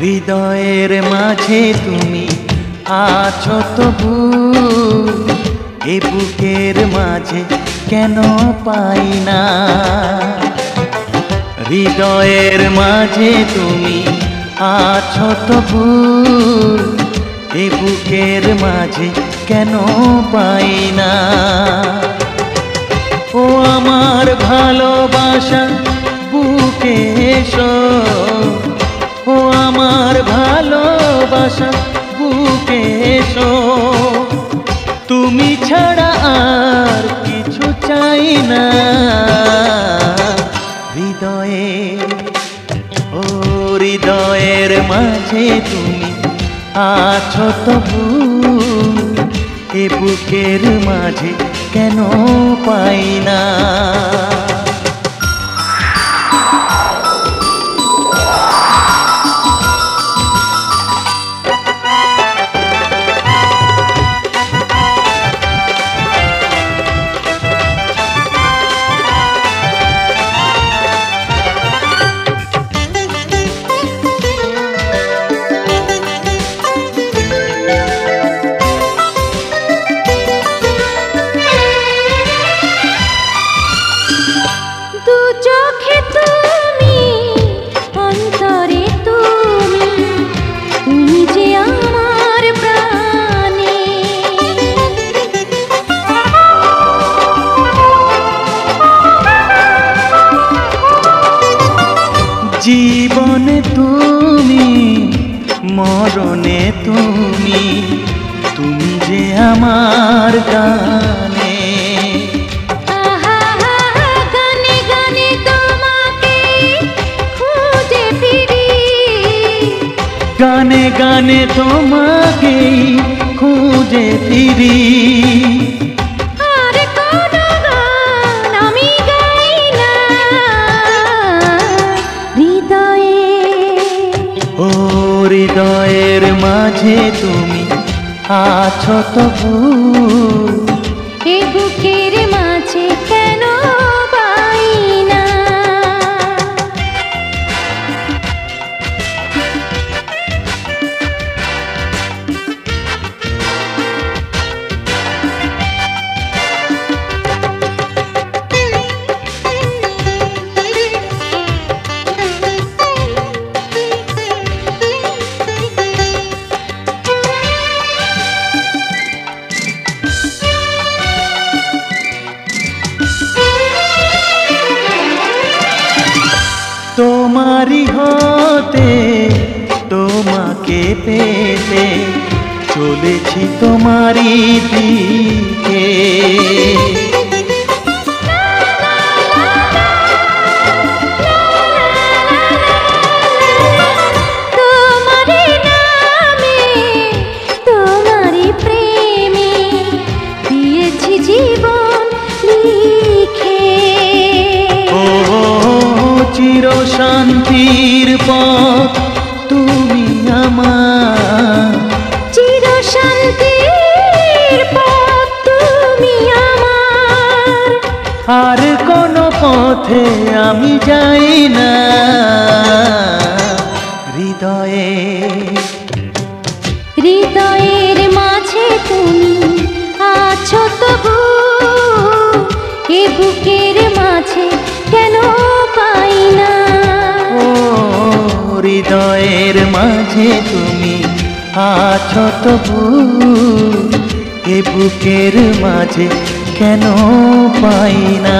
হৃদয়ের মাঝে তুমি আছো তবু, এ বুকের মাঝে কেন পাই না। হৃদয়ের মাঝে তুমি আছো তবু, এ বুকের মাঝে কেন পাই না। ও আমার ভালোবাসা বুকে এসো, ও আমার ভালোবাসা বুকে এসো। তুমি ছাড়া আর কিছু চাই না। হৃদয়ে ও হৃদয়ের মাঝে তুমি আছো তবু, এ বুকের মাঝে কেন পাই না। জীবনে তুমি, মরণে তুমি, তুমি যে আমার গানে। গানে গানে তোমাকে খুঁজে ফিরি, গানে গানে তোমাকে খুঁজে ফিরি। হৃদয়ের মাঝে তুমি আছো তবু, এ বুকের মাঝে কেন পাই না। তোমারি হতে তোমাকে পেতে চলেছি তোমারি দিকে। তোমারি নামে তোমারি প্রেমে দিয়েছি জীবন লিখে। চির শান্তির পথ তুমি আমার, চির শান্তির পথ তুমি আমার। আর কোন পথে আমি যাই না। হৃদয়ে হৃদয়ের মাঝে তুমি আছো তবু, এ বুকের মাঝে কেন পাই না। ও হৃদয়ের মাঝে তুমি আছো তবু, এ বুকের মাঝে কেন পাই না।